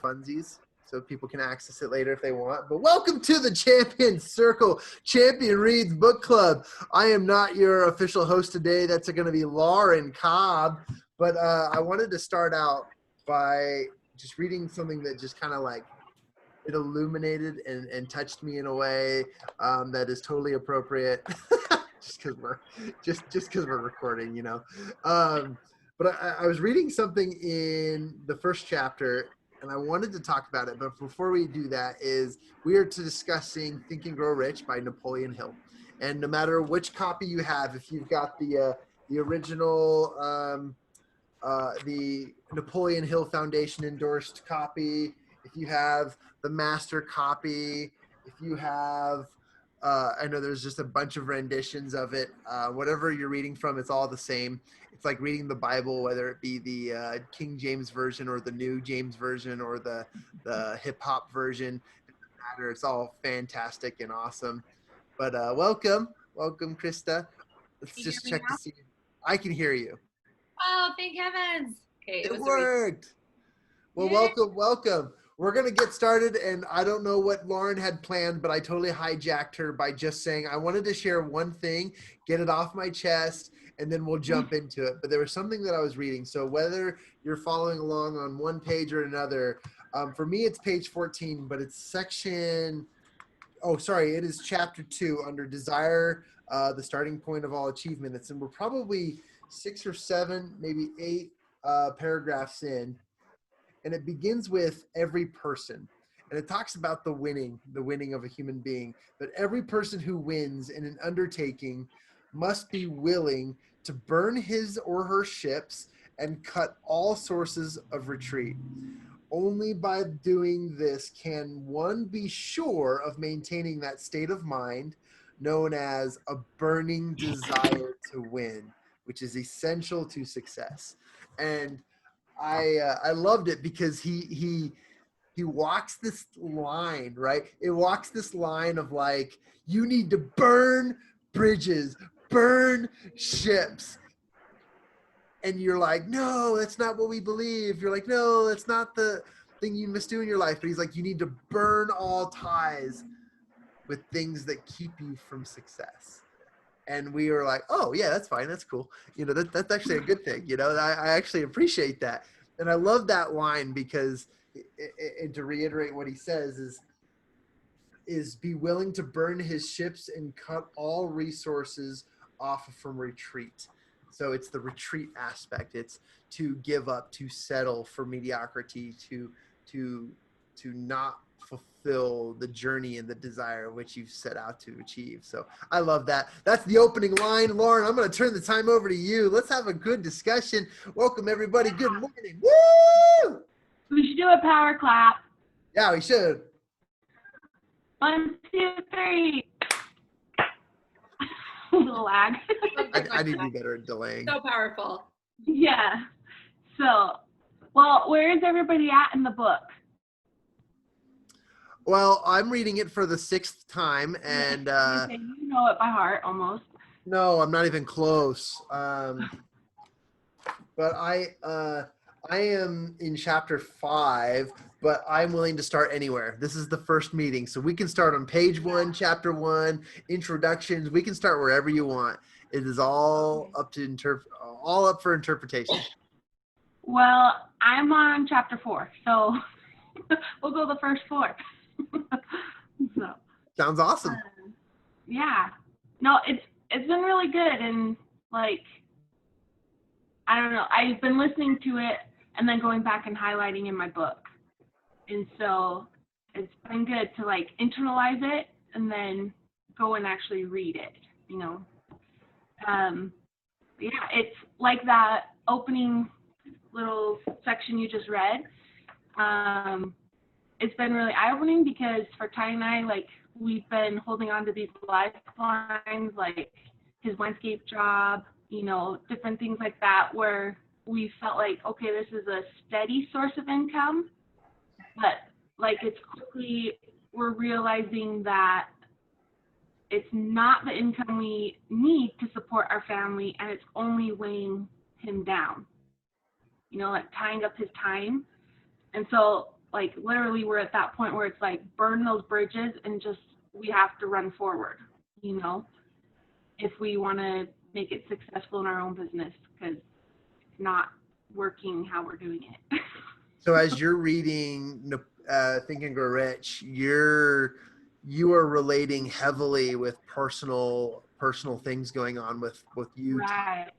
funsies so people can access it later if they want. But welcome to the Champion Circle, Champion Reads Book Club. I am not your official host today. That's going to be Lauren Cobb. But I wanted to start out by just reading something that just kind of like it illuminated and touched me in a way that is totally appropriate. just because we're recording, you know. But I was reading something in the first chapter, and I wanted to talk about it. But before we do that, we are discussing Think and Grow Rich by Napoleon Hill. And no matter which copy you have, if you've got the original, the Napoleon Hill Foundation endorsed copy, if you have the master copy, if you have, I know there's just a bunch of renditions of it. Whatever you're reading from, it's all the same. It's like reading the Bible, whether it be the King James Version or the New James Version or the hip hop version. It doesn't matter. It's all fantastic and awesome. But welcome, Krista. Let's just check to see. I can hear you. Oh, thank heavens. Okay, it worked. Well, welcome. We're going to get started, and I don't know what Lauren had planned, but I totally hijacked her by just saying I wanted to share one thing, get it off my chest, and then we'll jump into it. But there was something that I was reading. So whether you're following along on one page or another, for me it's page 14, but it's section, it is chapter 2 under Desire, the starting point of all achievement. And we're probably 6 or 7, maybe 8 paragraphs in. And it begins with every person. And it talks about the winning of a human being. But every person who wins in an undertaking must be willing to burn his or her ships and cut all sources of retreat. Only by doing this can one be sure of maintaining that state of mind known as a burning desire to win, which is essential to success. And I loved it because he walks this line, right? It walks this line of like, you need to burn bridges, burn ships. And you're like, no, that's not what we believe. You're like, no, that's not the thing you must do in your life. But he's like, you need to burn all ties with things that keep you from success. And we were like, oh yeah, that's fine. That's cool. You know, that's actually a good thing. You know, I actually appreciate that. And I love that line because, and to reiterate what he says is be willing to burn his ships and cut all resources off from retreat. So it's the retreat aspect. It's to give up, to settle for mediocrity, to not fulfill the journey and the desire which you've set out to achieve. So I love that. That's the opening line. Lauren, I'm going to turn the time over to you. Let's have a good discussion. Welcome, everybody. Good morning. Woo! We should do a power clap. Yeah, we should. 1, 2, 3. A little lag. I need to be better at delaying. So powerful. Yeah. So, well, where is everybody at in the book? Well, I'm reading it for the 6th time, and you know it by heart almost. No, I'm not even close. But I am in chapter 5, but I'm willing to start anywhere. This is the first meeting, so we can start on page 1, chapter 1, introductions. We can start wherever you want. It is all up to all up for interpretation. Well, I'm on chapter 4, so we'll go the first 4. So sounds awesome. Yeah. No, it's been really good, and like I don't know, I've been listening to it and then going back and highlighting in my book. And so it's been good to like internalize it and then go and actually read it, you know. Yeah, it's like that opening little section you just read. It's been really eye-opening because for Ty and I, like, we've been holding on to these lifelines, like his landscape job, you know, different things like that, where we felt like, okay, this is a steady source of income, but like it's quickly, we're realizing that it's not the income we need to support our family, and it's only weighing him down, you know, like tying up his time. And so like literally we're at that point where it's like burn those bridges and just we have to run forward, you know, if we want to make it successful in our own business, because it's not working how we're doing it. So as you're reading Think and Grow Rich, you are relating heavily with personal things going on with you, Right.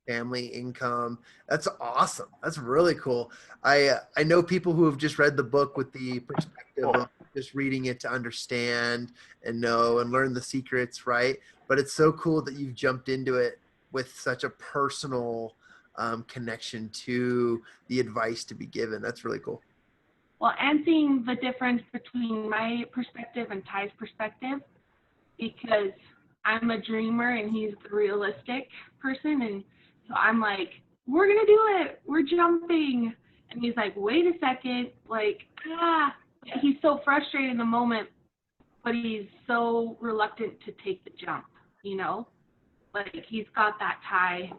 family, income. That's awesome. That's really cool. I know people who have just read the book with the perspective of just reading it to understand and know and learn the secrets, right? But it's so cool that you've jumped into it with such a personal connection to the advice to be given. That's really cool. Well, and seeing the difference between my perspective and Ty's perspective, because I'm a dreamer and he's the realistic person. And so I'm like, we're going to do it. We're jumping. And he's like, wait a second. Like, he's so frustrated in the moment, but he's so reluctant to take the jump, you know? Like, he's got that Ty,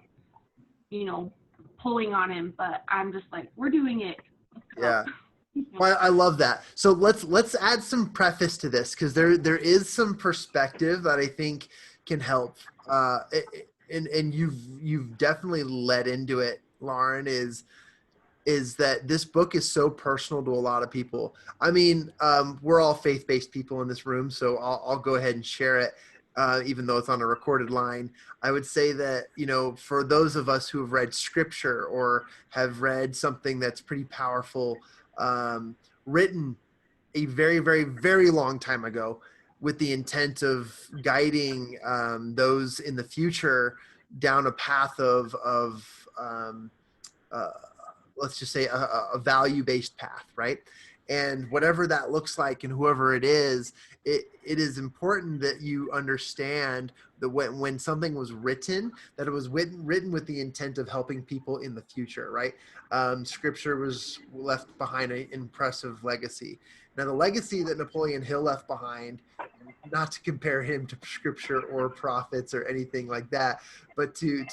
you know, pulling on him, but I'm just like, we're doing it. Yeah. Well, I love that. So let's add some preface to this, because there is some perspective that I think can help. And you've definitely led into it, Lauren, is that this book is so personal to a lot of people. I mean, we're all faith-based people in this room, so I'll go ahead and share it, even though it's on a recorded line. I would say that, you know, for those of us who have read scripture or have read something that's pretty powerful, written a very, very, very long time ago with the intent of guiding those in the future down a path of let's just say a value-based path, right? And whatever that looks like and whoever it is is important that you understand that when something was written, that it was written with the intent of helping people in the future, right? Scripture was left behind an impressive legacy. Now, the legacy that Napoleon Hill left behind, not to compare him to scripture or prophets or anything like that, but to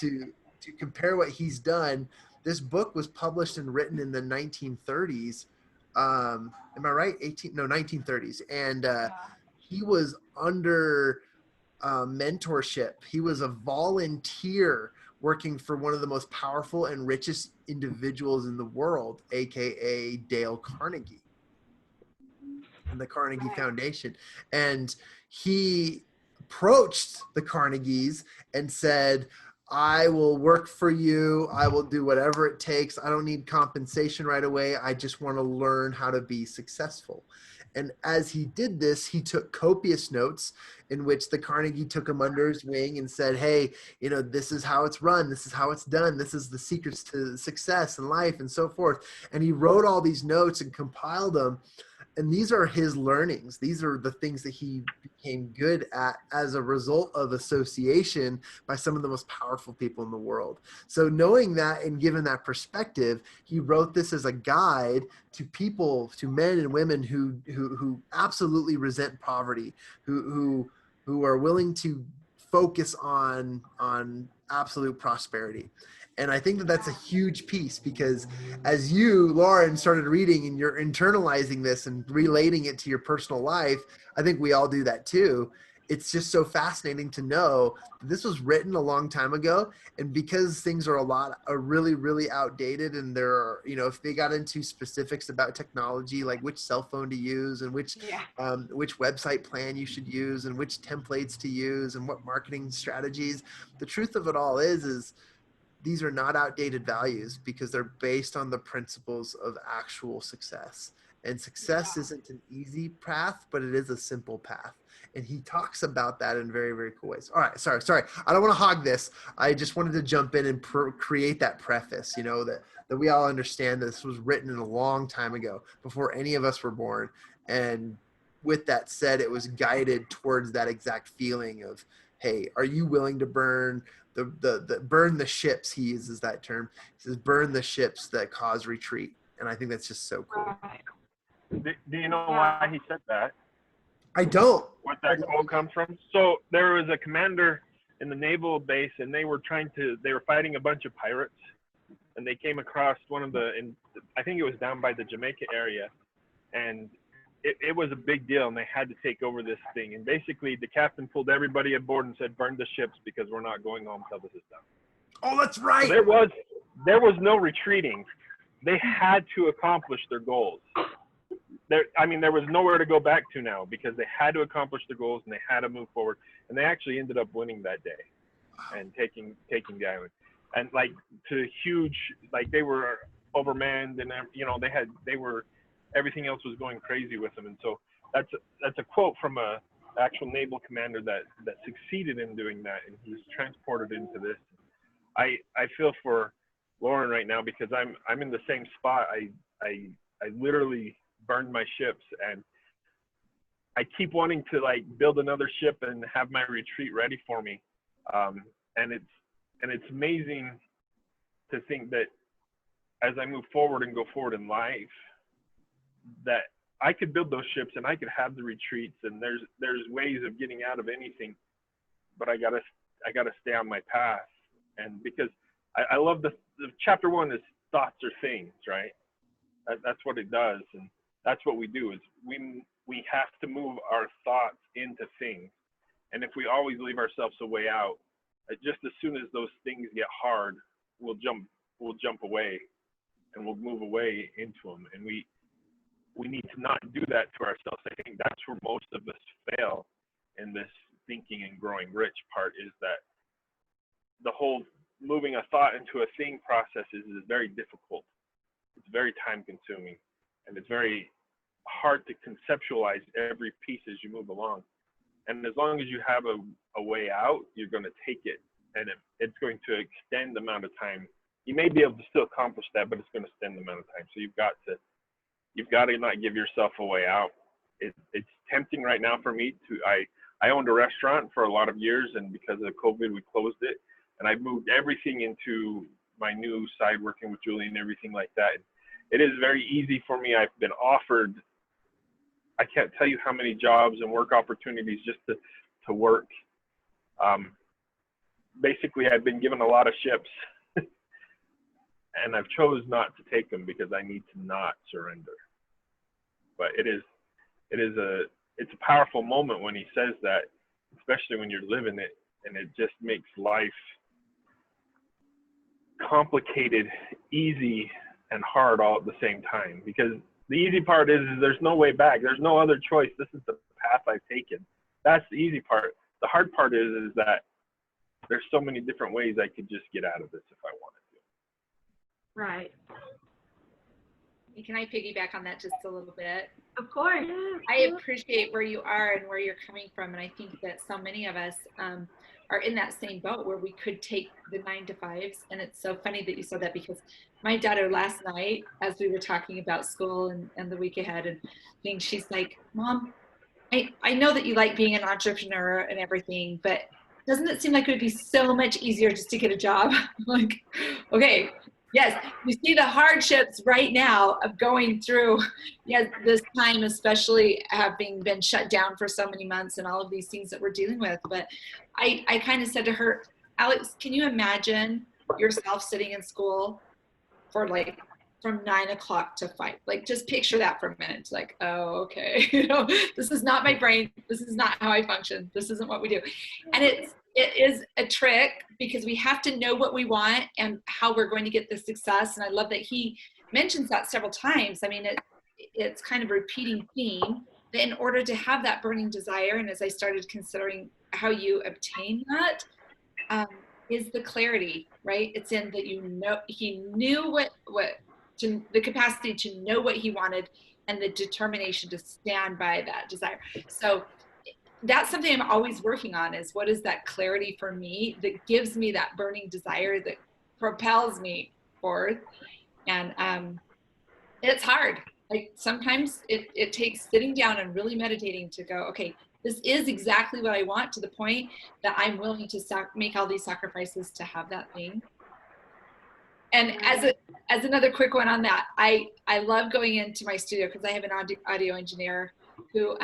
compare what he's done. This book was published and written in the 1930s. Am I right? 1930s. And he was under mentorship. He was a volunteer working for one of the most powerful and richest individuals in the world, aka Dale Carnegie and the Carnegie Foundation. And he approached the Carnegies and said, I will work for you. I will do whatever it takes. I don't need compensation right away. I just want to learn how to be successful. And as he did this, he took copious notes in which the Carnegie took him under his wing and said, hey, you know, this is how it's run. This is how it's done. This is the secrets to success in life and so forth. And he wrote all these notes and compiled them. And these are his learnings. These are the things that he became good at as a result of association by some of the most powerful people in the world. So knowing that and given that perspective, he wrote this as a guide to people, to men and women who absolutely resent poverty, who are willing to focus on absolute prosperity. And I think that that's a huge piece, because as you, Lauren, started reading and you're internalizing this and relating it to your personal life, I think we all do that too. It's just so fascinating to know that this was written a long time ago. And because things are really, really outdated, and there are, you know, if they got into specifics about technology, like which cell phone to use and which website plan you should use and which templates to use and what marketing strategies, the truth of it all is these are not outdated values, because they're based on the principles of actual success. And success isn't an easy path, but it is a simple path. And he talks about that in very, very cool ways. All right, sorry. I don't want to hog this. I just wanted to jump in and create that preface, you know, that we all understand that this was written in a long time ago, before any of us were born. And with that said, it was guided towards that exact feeling of, hey, are you willing to burn burn the ships? He uses that term. He says, burn the ships that cause retreat. And I think that's just so cool. Do you know why he said that? I don't. What that quote comes from? So there was a commander in the naval base, and they were fighting a bunch of pirates, and they came across one of I think it was down by the Jamaica area, and it was a big deal, and they had to take over this thing. And basically, the captain pulled everybody aboard and said, "Burn the ships because we're not going home till this is done." Oh, that's right. So there was no retreating. They had to accomplish their goals. There was nowhere to go back to now because they had to accomplish their goals and they had to move forward. And they actually ended up winning that day and taking the island. And like to huge, like they were overmanned, and everything else was going crazy with them. And so that's a quote from a actual naval commander that succeeded in doing that, and he's transported into this. I feel for Lauren right now because I'm in the same spot. I literally burned my ships, and I keep wanting to like build another ship and have my retreat ready for me. And it's amazing to think that as I move forward and go forward in life, that I could build those ships and I could have the retreats, and there's ways of getting out of anything, but I gotta stay on my path. And because I love the chapter 1 is thoughts are things, right? That's what it does, and that's what we do is we have to move our thoughts into things. And if we always leave ourselves a way out, just as soon as those things get hard, we'll jump away, and we'll move away into them. And we need to not do that to ourselves. I think that's where most of us fail in this thinking and growing rich part, is that the whole moving a thought into a thing process is very difficult. It's very time consuming, and it's very hard to conceptualize every piece as you move along. And as long as you have a way out, you're going to take it, and it's going to extend the amount of time. You may be able to still accomplish that, but it's going to extend the amount of time. So you've got to not give yourself a way out. It's tempting right now for me I owned a restaurant for a lot of years, and because of COVID, we closed it. And I moved everything into my new side, working with Julie and everything like that. It is very easy for me. I've been offered, I can't tell you how many jobs and work opportunities just to work. Basically, I've been given a lot of ships, and I've chose not to take them because I need to not surrender. But it's a powerful moment when he says that, especially when you're living it, and it just makes life complicated, easy, and hard all at the same time. Because the easy part is there's no way back. There's no other choice. This is the path I've taken. That's the easy part. The hard part is that there's so many different ways I could just get out of this if I wanted to. Right. Can I piggyback on that just a little bit? Of course. I appreciate where you are and where you're coming from. And I think that so many of us are in that same boat where we could take the 9 to 5s. And it's so funny that you said that, because my daughter last night, as we were talking about school and the week ahead and things, she's like, "Mom, I know that you like being an entrepreneur and everything, but doesn't it seem like it would be so much easier just to get a job?" I'm like, okay. Yes, you see the hardships right now of going through this time, especially having been shut down for so many months and all of these things that we're dealing with. But I kind of said to her, "Alex, can you imagine yourself sitting in school for like from 9 o'clock to 5? Like, just picture that for a minute. It's like, oh, okay, this is not my brain. This is not how I function. This isn't what we do." And it is a trick, because we have to know what we want and how we're going to get the success. And I love that he mentions that several times. I mean, it's kind of a repeating theme, that in order to have that burning desire, and as I started considering how you obtain that, is the clarity, right? It's in that, he knew the capacity to know what he wanted, and the determination to stand by that desire. So that's something I'm always working on, is what is that clarity for me that gives me that burning desire that propels me forward. And it's hard. Like, sometimes it takes sitting down and really meditating to go, okay, this is exactly what I want, to the point that I'm willing to make all these sacrifices to have that thing. And as another quick one on that, I love going into my studio, because I have an audio engineer who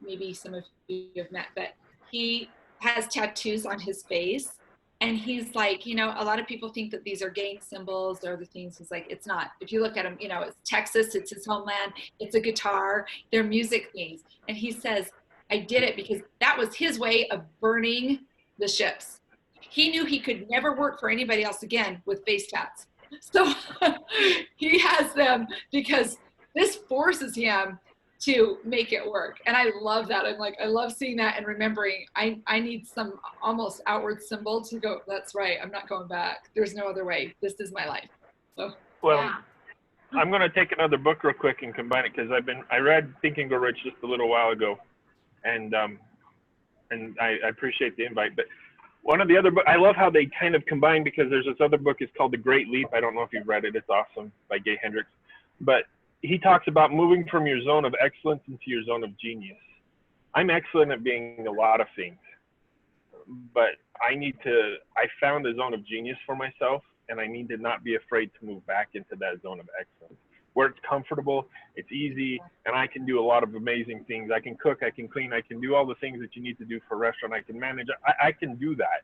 maybe some of you have met, but he has tattoos on his face, And he's like, you know, a lot of people think that these are gang symbols or the things. He's like, it's not. If you look at him, you know, it's Texas, it's his homeland, it's a guitar, they're music things. And he says, I did it because that was his way of burning the ships. He knew he could never work for anybody else again with face tats. So he has them because this forces him to make it work. And I love that. I'm like, I love seeing that and remembering I need some almost outward symbol to go, that's right, I'm not going back. There's no other way. This is my life. So Well, Yeah. I'm going to take another book real quick and combine it because I read Think and Grow Rich just a little while ago, and I appreciate the invite. But one of the other books, I love how they kind of combine, because there's this other book, it's called The Great Leap. I don't know if you've read it. It's awesome, by Gay Hendricks. But he talks about moving from your zone of excellence into your zone of genius. I'm excellent at being a lot of things, but I found a zone of genius for myself, and I need to not be afraid to move back into that zone of excellence where it's comfortable, it's easy, and I can do a lot of amazing things. I can cook, I can clean, I can do all the things that you need to do for a restaurant. I can manage. I can do that.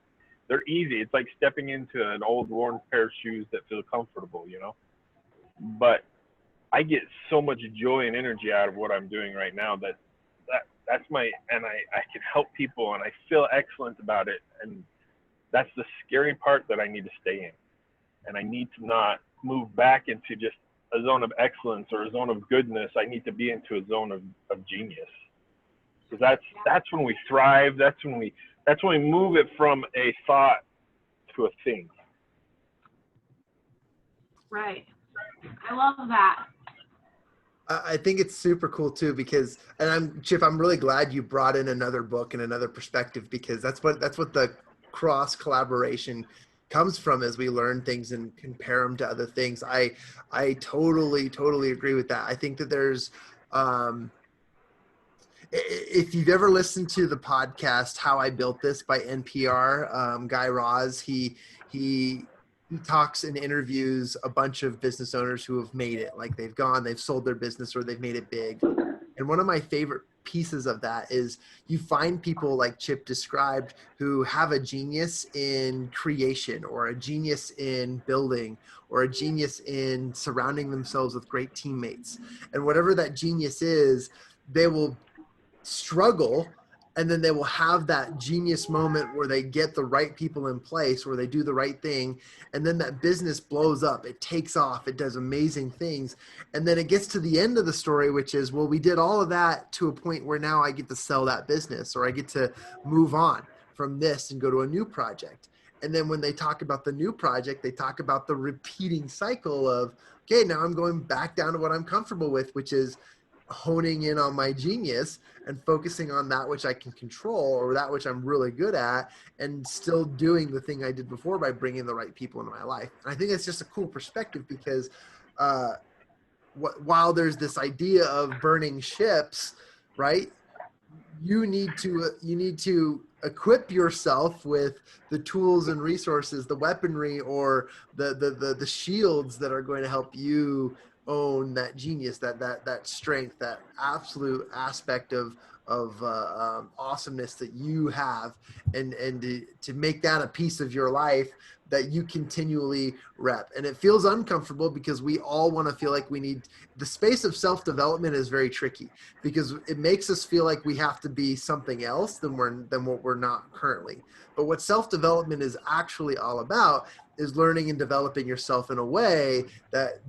They're easy. It's like stepping into an old worn pair of shoes that feel comfortable, you know? But I get so much joy and energy out of what I'm doing right now that's and I can help people, and I feel excellent about it. And that's the scary part that I need to stay in. And I need to not move back into just a zone of excellence or a zone of goodness. I need to be into a zone of genius. Because that's when we thrive. That's when we move it from a thought to a thing. Right. I love that. I think it's super cool too, because, and Chip, I'm really glad you brought in another book and another perspective, because that's what the cross collaboration comes from, as we learn things and compare them to other things. I totally agree with that. I think that there's, if you've ever listened to the podcast How I Built This by NPR, Guy Raz, he talks and interviews a bunch of business owners who have made it. Like they've sold their business or they've made it big. And one of my favorite pieces of that is you find people like Chip described who have a genius in creation, or a genius in building, or a genius in surrounding themselves with great teammates. And whatever that genius is, they will struggle, and then they will have that genius moment where they get the right people in place, where they do the right thing, and then that business blows up, it takes off, it does amazing things. And then it gets to the end of the story, which is, well, we did all of that to a point where now I get to sell that business, or I get to move on from this and go to a new project. And then when they talk about the new project, they talk about the repeating cycle of, okay, now I'm going back down to what I'm comfortable with, which is honing in on my genius and focusing on that which I can control, or that which I'm really good at, and still doing the thing I did before by bringing the right people into my life. And I think that's just a cool perspective, because while there's this idea of burning ships, right? You need to equip yourself with the tools and resources, the weaponry, or the shields that are going to help you own that genius, that strength, that absolute aspect of awesomeness that you have, and to make that a piece of your life that you continually rep. And it feels uncomfortable, because we all want to feel like we need the space of self-development is very tricky, because it makes us feel like we have to be something else than what we're not currently. But what self-development is actually all about is learning and developing yourself in a way that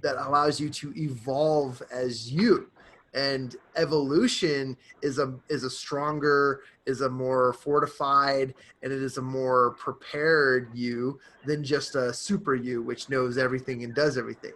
allows you to evolve as you. And evolution is a stronger, is a more fortified, and it is a more prepared you than just a super you, which knows everything and does everything.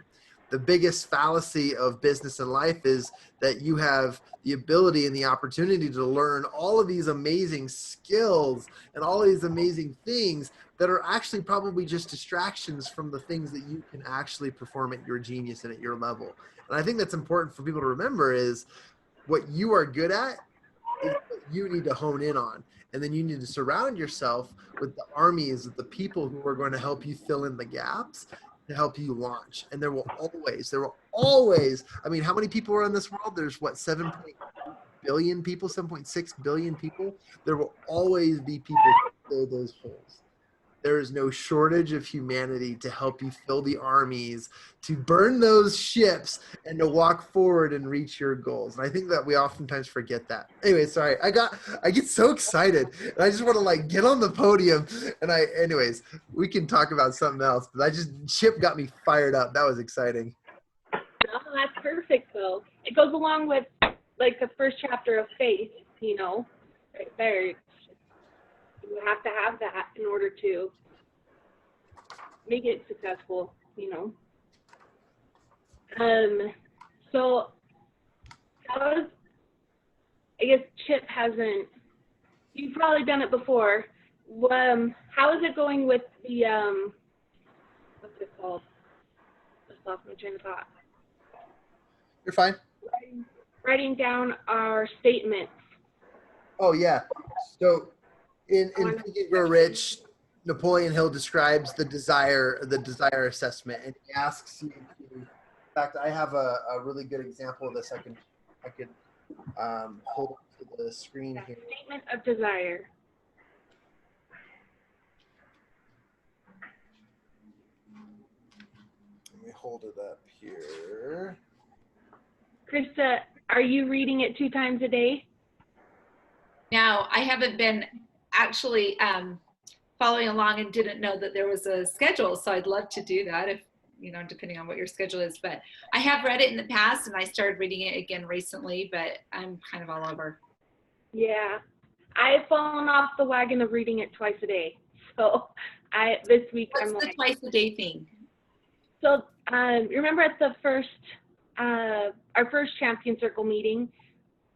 The biggest fallacy of business and life is that you have the ability and the opportunity to learn all of these amazing skills and all of these amazing things that are actually probably just distractions from the things that you can actually perform at your genius and at your level. And I think that's important for people to remember, is what you are good at is what you need to hone in on. And then you need to surround yourself with the armies of the people who are going to help you fill in the gaps, to help you launch. And there will always, I mean, how many people are in this world? There's what, 7 billion people, 7.6 billion people. There will always be people who fill those holes. there is no shortage of humanity to help you fill the armies, to burn those ships, and to walk forward and reach your goals. And I think that we oftentimes forget that. Anyway, sorry, I get so excited, and I just want to like get on the podium. And anyways, we can talk about something else. But Chip got me fired up. That was exciting. No, that's perfect though. It goes along with like the first chapter of faith, you know, right there. You have to have that in order to make it successful, you know. So I guess Chip hasn't, you've probably done it before. How is it going with the, what's it called? Just lost my train of thought. You're fine. Writing down our statements. Oh yeah. So in Think and Grow Rich, Napoleon Hill describes the desire assessment, and he asks you to, in fact, I have a really good example of this. I could hold up to the screen here. Statement of desire. Let me hold it up here. Krista, are you reading it 2 times a day? Now, I haven't been actually following along and didn't know that there was a schedule, so I'd love to do that if, you know, depending on what your schedule is. But I have read it in the past, and I started reading it again recently, but I'm kind of all over. Yeah. I've fallen off the wagon of reading it twice a day. So this week What's I'm the like, twice a day thing? so remember at the first, our first Champion Circle meeting,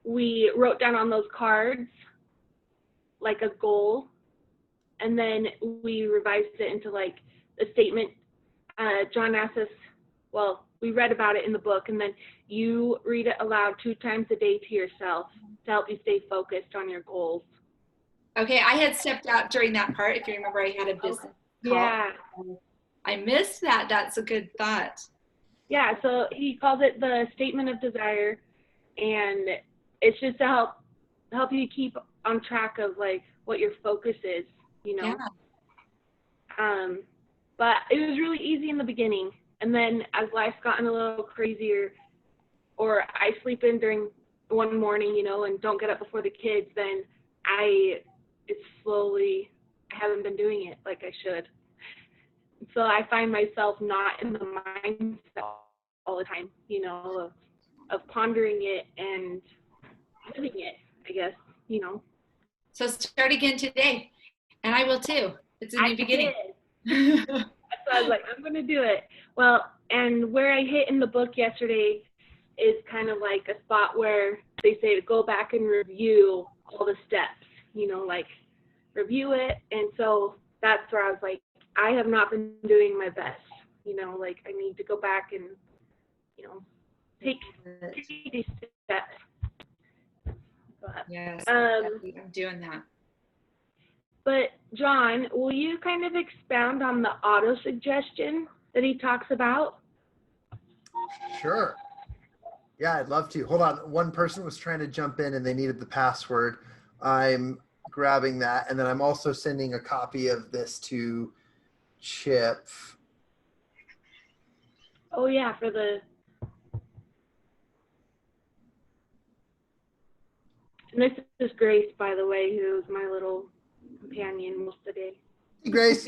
we wrote down on those cards like a goal, and then we revised it into like a statement. John asked us, well, we read about it in the book, and then you read it aloud 2 times a day to yourself to help you stay focused on your goals. Okay, I had stepped out during that part. If you remember, I had a business call. Yeah. I missed that. That's a good thought. Yeah, so he calls it the statement of desire, and it's just to help you keep on track of like what your focus is, you know. Yeah. But it was really easy in the beginning, and then as life's gotten a little crazier, or I sleep in during one morning, you know, and don't get up before the kids, then I haven't been doing it like I should. So I find myself not in the mindset all the time, you know, of pondering it and living it, I guess, you know. So start again today, and I will too. It's a new beginning. Did. So I was like, I'm going to do it. Well, and where I hit in the book yesterday is kind of like a spot where they say to go back and review all the steps, you know, like review it. And so that's where I was like, I have not been doing my best, you know, like I need to go back and, you know, take these steps. But, yes, I'm doing that. But John, will you kind of expound on the auto suggestion that he talks about? Sure. Yeah, I'd love to. Hold on. One person was trying to jump in and they needed the password. I'm grabbing that. And then I'm also sending a copy of this to Chip. Oh yeah, for the, and this is Grace, by the way, who's my little companion most of the day. Hey, Grace.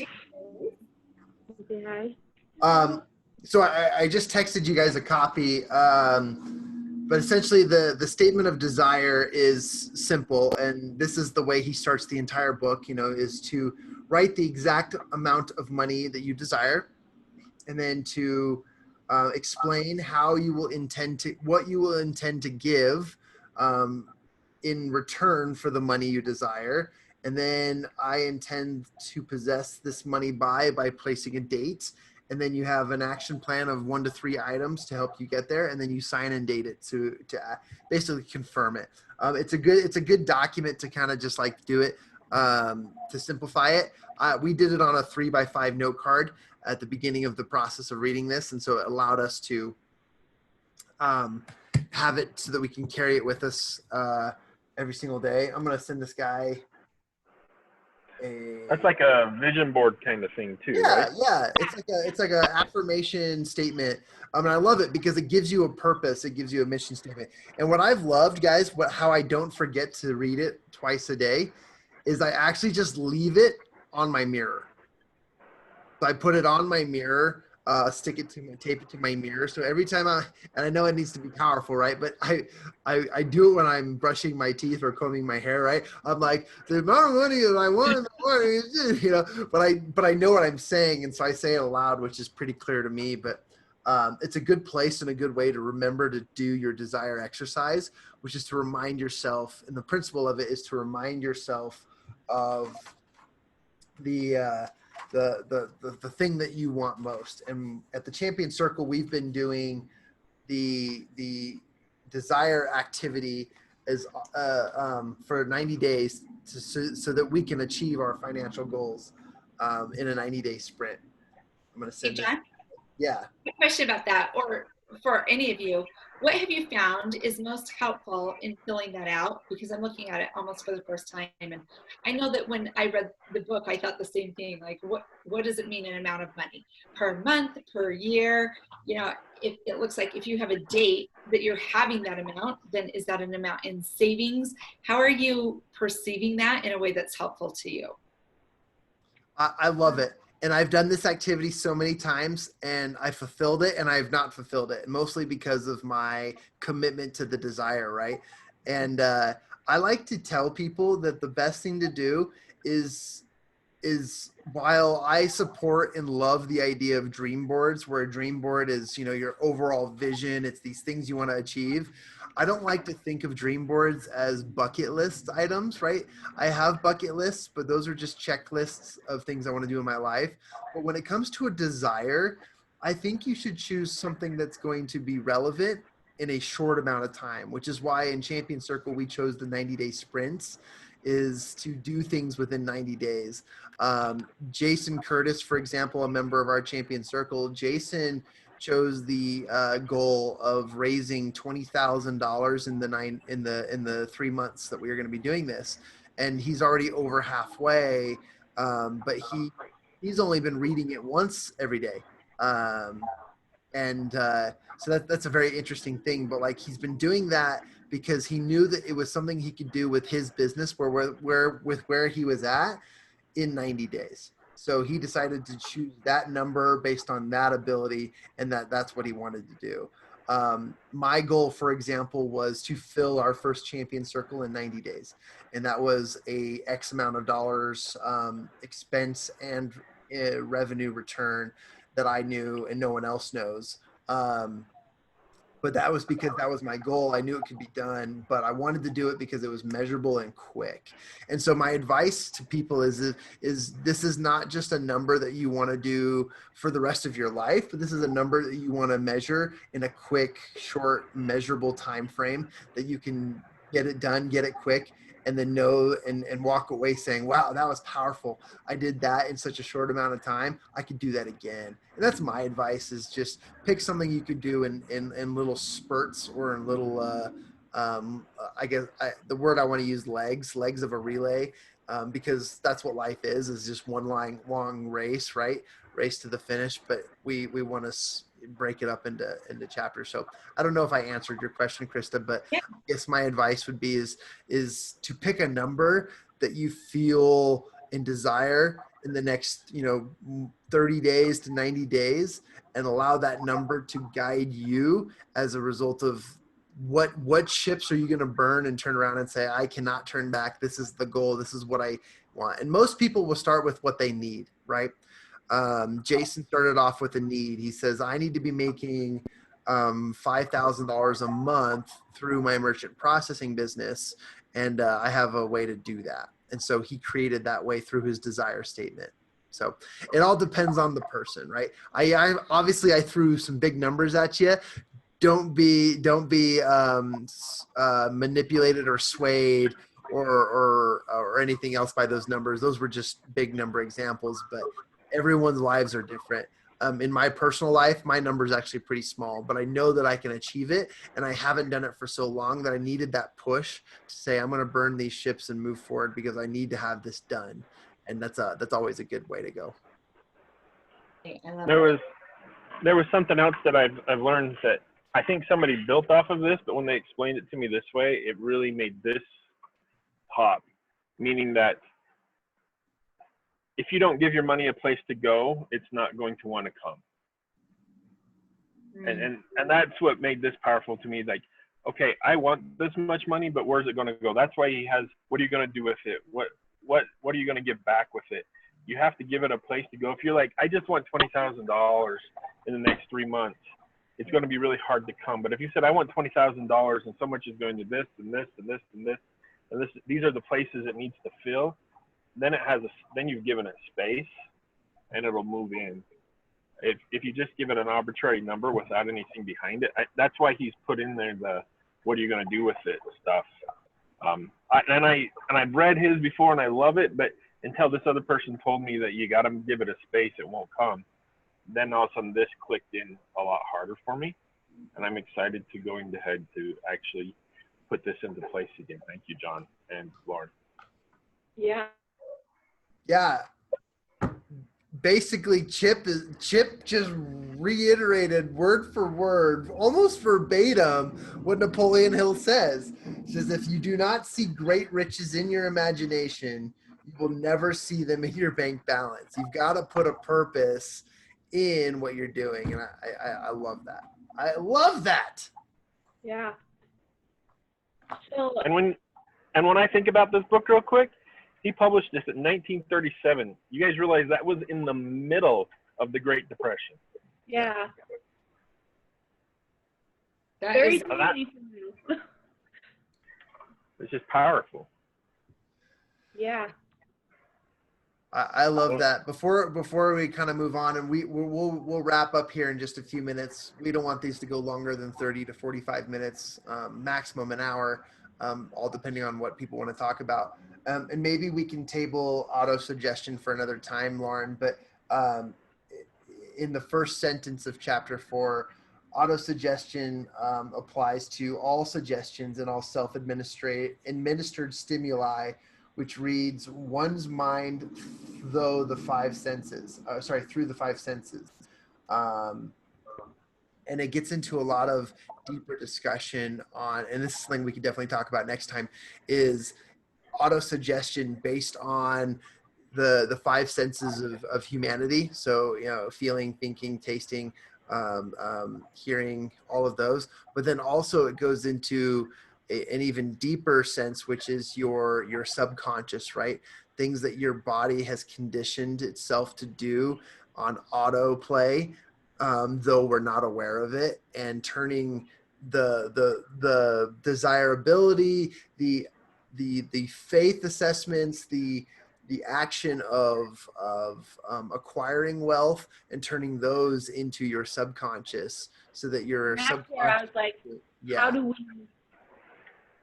Say hi. So I just texted you guys a copy, but essentially the statement of desire is simple, and this is the way he starts the entire book, you know, is to write the exact amount of money that you desire, and then to explain how you will what you will intend to give in return for the money you desire. And then I intend to possess this money by placing a date. And then you have an action plan of 1 to 3 items to help you get there. And then you sign and date it to basically confirm it. It's a good document to kind of just like do it, to simplify it. We did it on a 3x5 note card at the beginning of the process of reading this. And so it allowed us to have it so that we can carry it with us every single day. I'm going to send this guy That's like a vision board kind of thing too, right? Yeah. It's like a affirmation statement. I mean, I love it because it gives you a purpose. It gives you a mission statement. And what I've loved, guys, how I don't forget to read it twice a day is I actually just leave it on my mirror. So I put it on my mirror, tape it to my mirror. So every time and I know it needs to be powerful, right? But I do it when I'm brushing my teeth or combing my hair, right? I'm like, the amount of money that I want in the morning is, you know, but I know what I'm saying. And so I say it aloud, which is pretty clear to me, but it's a good place and a good way to remember to do your desire exercise, which is to remind yourself. And the principle of it is to remind yourself of the thing that you want most. And at the Champion Circle, we've been doing the desire activity is for 90 days so that we can achieve our financial goals in a 90-day sprint. I'm going to send Hey, John, yeah. a question about that, or for any of you, what have you found is most helpful in filling that out? Because I'm looking at it almost for the first time, and I know that when I read the book, I thought the same thing. Like, what does it mean in amount of money per month, per year? You know, if it looks like if you have a date that you're having that amount, then is that an amount in savings? How are you perceiving that in a way that's helpful to you? I love it. And I've done this activity so many times and I fulfilled it and I've not fulfilled it, mostly because of my commitment to the desire, right? And I like to tell people that the best thing to do is while I support and love the idea of dream boards, where a dream board is, you know, your overall vision, it's these things you want to achieve. I don't like to think of dream boards as bucket list items, right? I have bucket lists, but those are just checklists of things I want to do in my life. But when it comes to a desire, I think you should choose something that's going to be relevant in a short amount of time, which is why in Champion Circle, we chose the 90-day sprints, is to do things within 90 days. Jason Curtis, for example, a member of our Champion Circle, Jason chose the goal of raising $20,000 in the 3 months that we are going to be doing this, and he's already over halfway. But he's only been reading it once every day, and so that's a very interesting thing. But like he's been doing that because he knew that it was something he could do with his business, where he was at in 90 days. So he decided to choose that number based on that ability, and that's what he wanted to do. My goal, for example, was to fill our first Champion Circle in 90 days. And that was a X amount of dollars expense and revenue return that I knew and no one else knows. But that was because that was my goal. I knew it could be done, but I wanted to do it because it was measurable and quick. And so my advice to people is this is not just a number that you want to do for the rest of your life, but this is a number that you want to measure in a quick, short, measurable time frame that you can get it done, get it quick, and then know and walk away saying, wow, that was powerful. I did that in such a short amount of time. I could do that again. And that's my advice, is just pick something you could do in little spurts or in little, I guess the word I want to use, legs of a relay, because that's what life is just one long race, right? Race to the finish, but we want to break it up into chapters. So I don't know if I answered your question, Krista, but Yeah. I guess my advice would be is to pick a number that you feel and desire in the next, 30 days to 90 days, and allow that number to guide you as a result of what ships are you going to burn and turn around and say, I cannot turn back. This is the goal. This is what I want. And most people will start with what they need, right? Jason started off with a need. He says, I need to be making $5,000 a month through my merchant processing business. And I have a way to do that. And so he created that way through his desire statement. So it all depends on the person, right? I obviously I threw some big numbers at you. Don't be manipulated or swayed or anything else by those numbers. Those were just big number examples, but everyone's lives are different. In my personal life, my number is actually pretty small, but I know that I can achieve it. And I haven't done it for so long that I needed that push to say, I'm going to burn these ships and move forward because I need to have this done. And that's always a good way to go. I love There was something else that I've learned that I think somebody built off of this, but when they explained it to me this way, it really made this pop. Meaning that if you don't give your money a place to go, it's not going to want to come. And that's what made this powerful to me. Like, okay, I want this much money, but where's it going to go? That's why he has, what are you going to do with it? What are you going to give back with it? You have to give it a place to go. If you're like, I just want $20,000 in the next 3 months, it's going to be really hard to come. But if you said, I want $20,000 and so much is going to this and this and this and this, and this, these are the places it needs to fill, then then you've given it space and it'll move in. If you just give it an arbitrary number without anything behind it, that's why he's put in there the what are you going to do with it stuff. I've read his before and I love it, but until this other person told me that you got to give it a space, it won't come. Then all of a sudden this clicked in a lot harder for me, and I'm excited to going ahead to actually put this into place again. Thank you, John and Lauren. Yeah. Yeah. Basically, Chip just reiterated word for word, almost verbatim, what Napoleon Hill says. He says, if you do not see great riches in your imagination, you will never see them in your bank balance. You've got to put a purpose in what you're doing. And I love that. I love that. Yeah. So, and when I think about this book real quick, he published this in 1937. You guys realize that was in the middle of the Great Depression. yeah. Very It's just powerful. Yeah. I love that. Before we kind of move on, and we'll wrap up here in just a few minutes. We don't want these to go longer than 30 to 45 minutes, maximum an hour, all depending on what people want to talk about. And maybe we can table auto suggestion for another time, Lauren. But in the first sentence of chapter 4, auto suggestion applies to all suggestions and all administered stimuli, which reads one's mind through the five senses. And it gets into a lot of deeper discussion on, and this is something we could definitely talk about next time, is auto-suggestion based on the five senses of humanity. So, feeling, thinking, tasting, hearing, all of those. But then also it goes into an even deeper sense, which is your subconscious, right? Things that your body has conditioned itself to do on autoplay, though we're not aware of it, and turning the desirability, the faith assessments, the action of acquiring wealth, and turning those into your subconscious, so that your That's where I was like, how do we,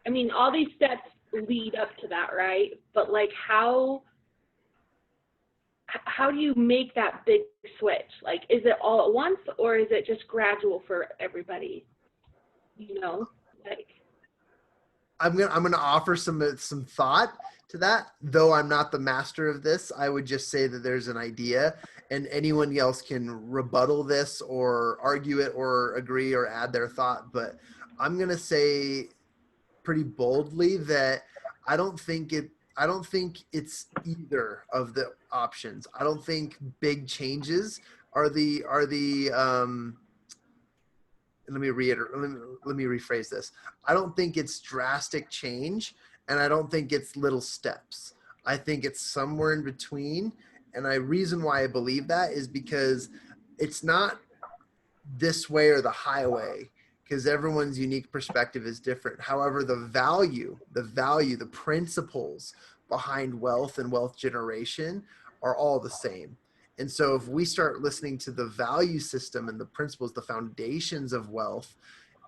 I mean, all these steps lead up to that, right? But like, how do you make that big switch? Like, is it all at once, or is it just gradual for everybody? Like, I'm gonna offer some thought to that, though I'm not the master of this. I would just say that there's an idea, and anyone else can rebuttal this or argue it or agree or add their thought. But I'm gonna say pretty boldly that I don't think it's either of the options. I don't think big changes are the let me rephrase this. I don't think it's drastic change, and I don't think it's little steps. I think it's somewhere in between. And the reason why I believe that is because it's not this way or the highway, because everyone's unique perspective is different. However, the principles behind wealth and wealth generation are all the same. And so if we start listening to the value system and the principles, the foundations of wealth,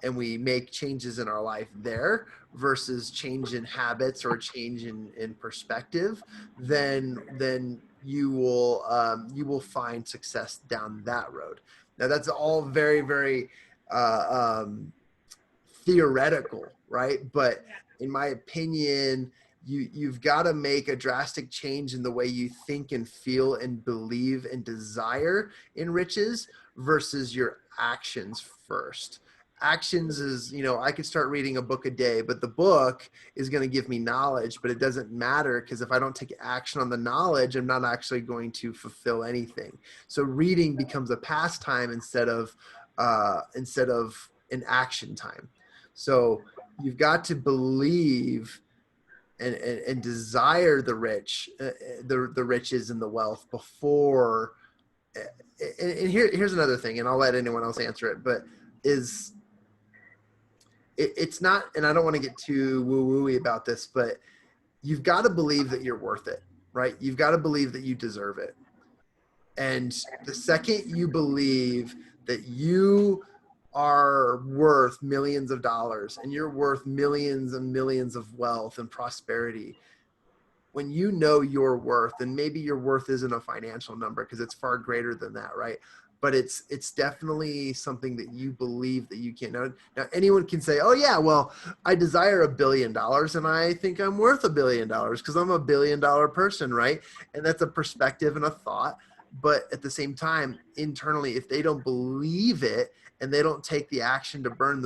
and we make changes in our life there versus change in habits or change in perspective, then you will find success down that road. Now that's all very, very theoretical, right? But in my opinion, you've got to make a drastic change in the way you think and feel and believe and desire in riches versus your actions first. Actions is, I could start reading a book a day, but the book is going to give me knowledge, but it doesn't matter because if I don't take action on the knowledge, I'm not actually going to fulfill anything. So reading becomes a pastime instead of an action time. So you've got to believe and desire the riches and the wealth before. And here's another thing, and I'll let anyone else answer it, but it's not, and I don't want to get too woo-woo-y about this, but you've got to believe that you're worth it, right? You've got to believe that you deserve it. And the second you believe that you are worth millions of dollars and you're worth millions and millions of wealth and prosperity, when you know your worth, and maybe your worth isn't a financial number because it's far greater than that, right? But it's definitely something that you believe that you can. Now anyone can say, oh yeah, well, I desire $1 billion and I think I'm worth $1 billion because I'm a $1 billion person, right? And that's a perspective and a thought. But at the same time, internally, if they don't believe it and they don't take the action to burn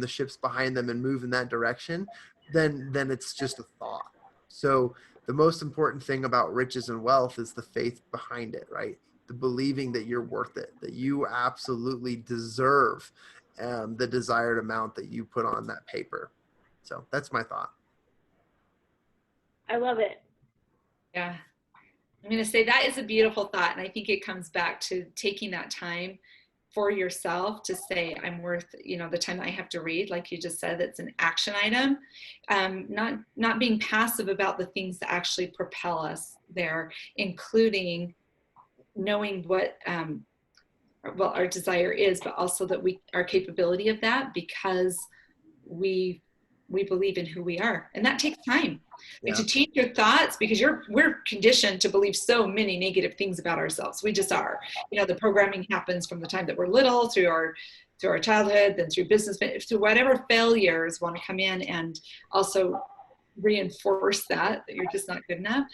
the ships behind them and move in that direction, then it's just a thought. So the most important thing about riches and wealth is the faith behind it, right? The believing that you're worth it, that you absolutely deserve the desired amount that you put on that paper. So that's my thought. I love it. Yeah. I'm going to say that is a beautiful thought. And I think it comes back to taking that time for yourself to say, I'm worth, the time that I have to read, like you just said, it's an action item. Not being passive about the things that actually propel us there, including knowing what our desire is, but also that our capability of that, because we believe in who we are, and that takes time. Yeah. To change your thoughts, because we're conditioned to believe so many negative things about ourselves. We just are. The programming happens from the time that we're little, through our childhood, then through business, through whatever failures want to come in and also reinforce that you're just not good enough.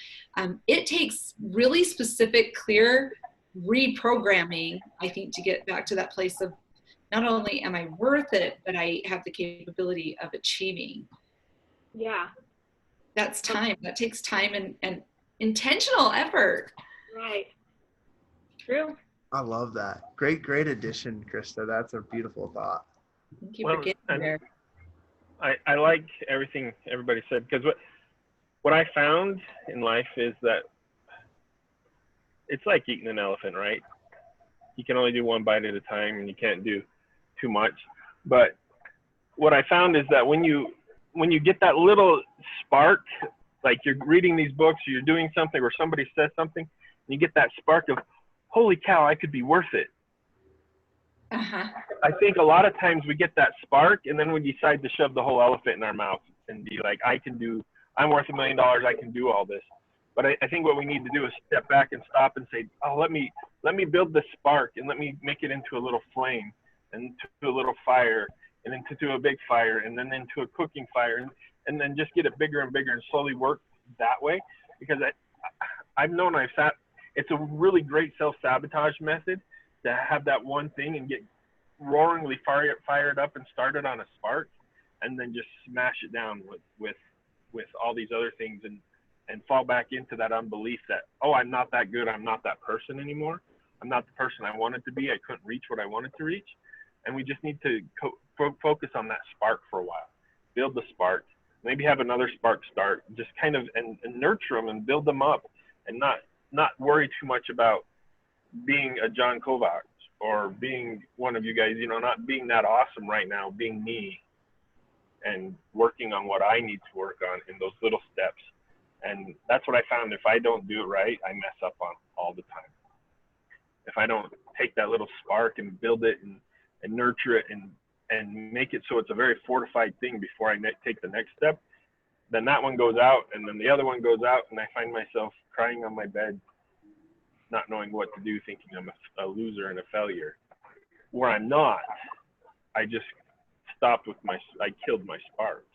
It takes really specific, clear reprogramming, I think, to get back to that place of not only am I worth it, but I have the capability of achieving. Yeah. That's time. That takes time and intentional effort. Right. True. I love that. Great addition, Krista. That's a beautiful thought. Thank you for getting there. I like everything everybody said, because what I found in life is that it's like eating an elephant, right? You can only do one bite at a time and you can't do too much. But what I found is that when you get that little spark, like you're reading these books or you're doing something or somebody says something, and you get that spark of, holy cow, I could be worth it. Uh-huh. I think a lot of times we get that spark and then we decide to shove the whole elephant in our mouth and be like, I'm worth $1 million, I can do all this. But I think what we need to do is step back and stop and say, oh, let me build this spark and let me make it into a little flame and to a little fire and into a big fire and then into a cooking fire and then just get it bigger and bigger and slowly work that way. Because I've known it's a really great self-sabotage method to have that one thing and get roaringly fired up and started on a spark and then just smash it down with all these other things and fall back into that unbelief that, oh, I'm not that good. I'm not that person anymore. I'm not the person I wanted to be. I couldn't reach what I wanted to reach. And we just need to focus on that spark for a while. Build the spark. Maybe have another spark start. Just kind of and nurture them and build them up and not worry too much about being a Jon Kovach or being one of you guys, not being that awesome right now, being me and working on what I need to work on in those little steps. And that's what I found. If I don't do it right, I mess up on all the time. If I don't take that little spark and build it and nurture it and make it so it's a very fortified thing before I take the next step, then that one goes out and then the other one goes out and I find myself crying on my bed, not knowing what to do, thinking I'm a loser and a failure. Where I'm not, I just stopped I killed my spark.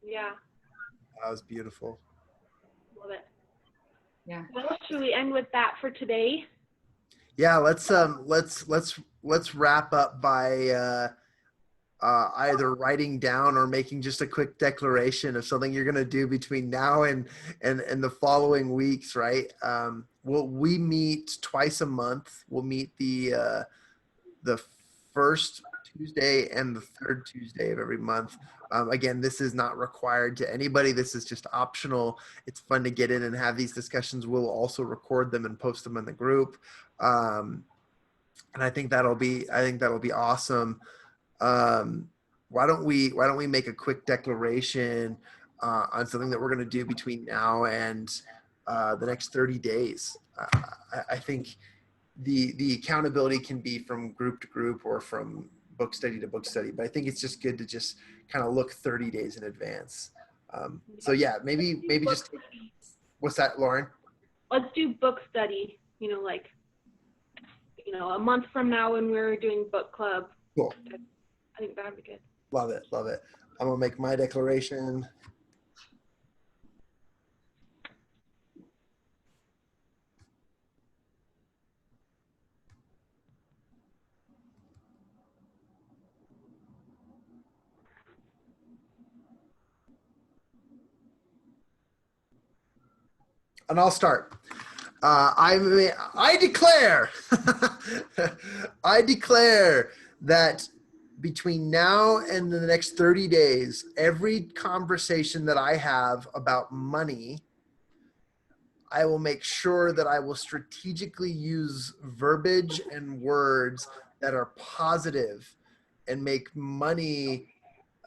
Yeah. That was beautiful. Love it. Yeah. Well, should we end with that for today? Yeah, let's wrap up by either writing down or making just a quick declaration of something you're going to do between now and the following weeks, right? We meet twice a month. We'll meet the first Tuesday and the third Tuesday of every month. Again, this is not required to anybody. This is just optional. It's fun to get in and have these discussions. We'll also record them and post them in the group. And I think that'll be awesome. Why don't we make a quick declaration on something that we're going to do between now and the next 30 days? I think the accountability can be from group to group or from book study to book study, but I think it's just good to just kind of look 30 days in advance. So yeah, maybe just, what's that, Lauren? Let's do book study, like, a month from now when we're doing book club. Cool. I think that would be good. Love it. Love it. I'm going to make my declaration. And I'll start. I declare, I declare that between now and the next 30 days, every conversation that I have about money, I will make sure that I will strategically use verbiage and words that are positive and make money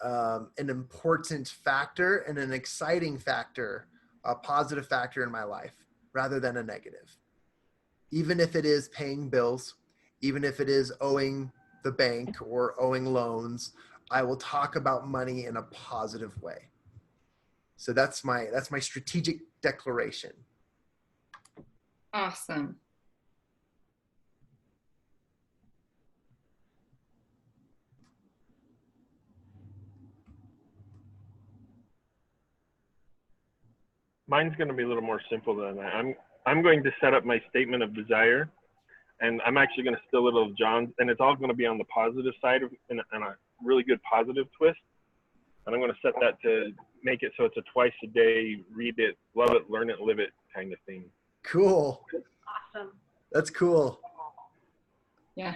an important factor and an exciting factor, a positive factor in my life, rather than a negative. Even if it is paying bills, even if it is owing the bank or owing loans, I will talk about money in a positive way. So that's my strategic declaration. Awesome. Mine's going to be a little more simple than that. I'm going to set up my statement of desire, and I'm actually going to steal a little of John's, and it's all going to be on the positive side of, and a really good positive twist. And I'm going to set that to make it so it's a twice a day, read it, love it, learn it, live it kind of thing. Cool. Awesome. That's cool. Yeah.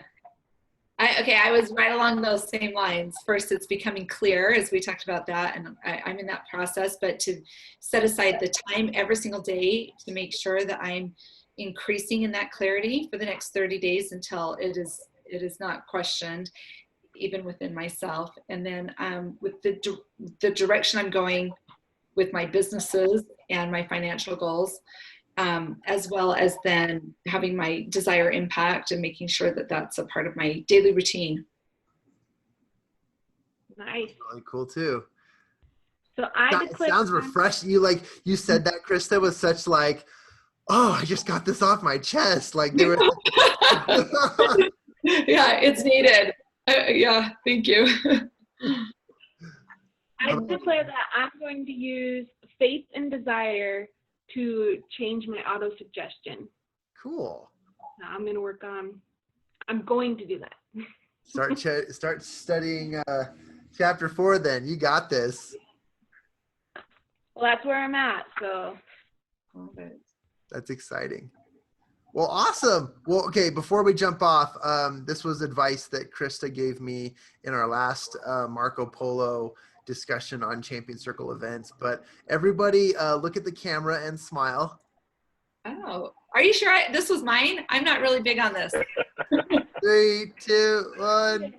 I was right along those same lines. First, it's becoming clear, as we talked about that, and I'm in that process, but to set aside the time every single day to make sure that I'm increasing in that clarity for the next 30 days until it is not questioned, even within myself. And then with the direction I'm going with my businesses and my financial goals, as well as then having my desire impact and making sure that that's a part of my daily routine. Nice. Really cool too. So It sounds refreshing. You said that, Krista, was such like, oh, I just got this off my chest. Like they were. Yeah, it's needed. Yeah, thank you. I declare that I'm going to use faith and desire to change my auto suggestion. Cool. I'm going to do that. Start studying chapter 4 then. You got this. Well, that's where I'm at, so. That's exciting. Well, awesome. Well, okay, before we jump off, this was advice that Krista gave me in our last Marco Polo discussion on Champion Circle events. But everybody look at the camera and smile. Oh, are you sure this was mine? I'm not really big on this. 3, 2, 1.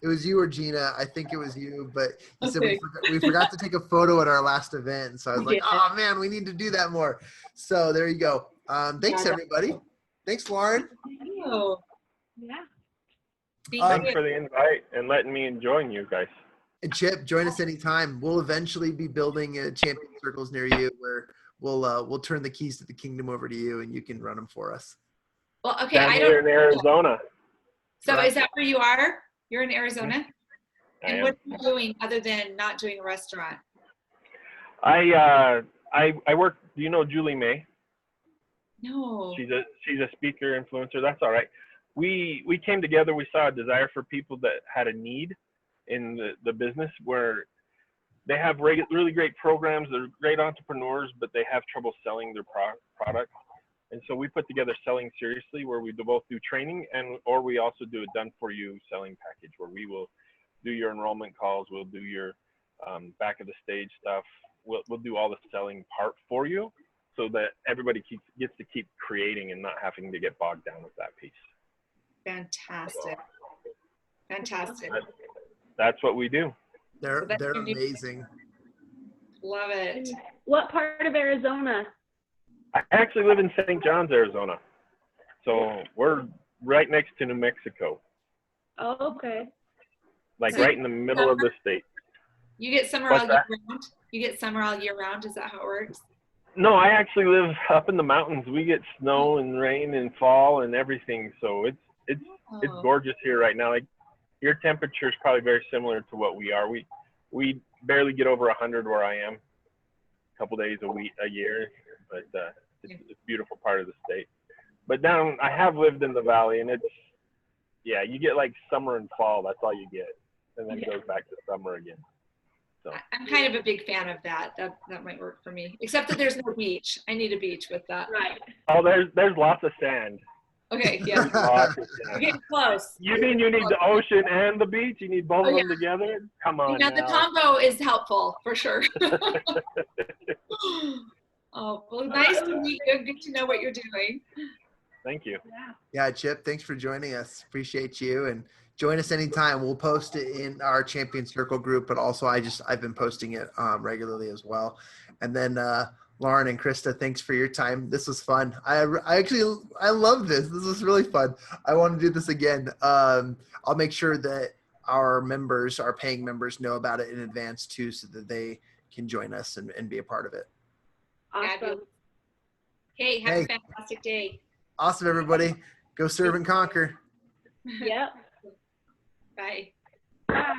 It was you or Gina. I think it was you, but you said we forgot to take a photo at our last event. And so I was like, oh man, we need to do that more. So there you go. Thanks everybody. Thanks, Lauren. Thank you. Yeah. Thanks for the invite and letting me join you guys. And Chip, join us anytime. We'll eventually be building champion circles near you where we'll turn the keys to the kingdom over to you and you can run them for us. Well, okay. I'm here in Arizona. So is that where you are? You're in Arizona? I And am. what are you doing other than not doing a restaurant? I work. Do you know Julie May? No. She's a speaker influencer. That's all right. We came together. We saw a desire for people that had a need in the business where they have really great programs. They're great entrepreneurs, but they have trouble selling their product. And so we put together Selling Seriously, where we both do training or we also do a done for you selling package where we will do your enrollment calls. We'll do your back of the stage stuff. We'll do all the selling part for you so that everybody gets to keep creating and not having to get bogged down with that piece. Fantastic. Fantastic. That's what we do. They're amazing. Love it. And what part of Arizona? I actually live in St. John's, Arizona. So we're right next to New Mexico. Oh, okay. Like right in the middle of the state. You get summer all year round? You get summer all year round? Is that how it works? No, I actually live up in the mountains. We get snow and rain and fall and everything. So it's gorgeous here right now. Like your temperature is probably very similar to what we are. We barely get over 100 where I am. A couple days a year, but it's a beautiful part of the state. But down, I have lived in the valley, and you get like summer and fall. That's all you get, and then it goes back to summer again. So I'm kind of a big fan of that. That might work for me, except that there's no beach. I need a beach with that. Right. Oh, there's lots of sand. Okay, yeah. Lots of We're sand. getting close. You mean you need the ocean and the beach? You need both of them together? Come on Yeah, now. the combo is helpful for sure. Oh, well, nice to meet you. Good to know what you're doing. Thank you. Yeah, Chip, thanks for joining us. Appreciate you, and join us anytime. We'll post it in our Champion Circle group, but also I've been posting it regularly as well. And then Lauren and Krista, thanks for your time. This was fun. I love this. This was really fun. I want to do this again. I'll make sure that our paying members know about it in advance too, so that they can join us and be a part of it. Awesome. Hey, have a fantastic day. Awesome, everybody. Go serve and conquer. Yep. Bye. Bye.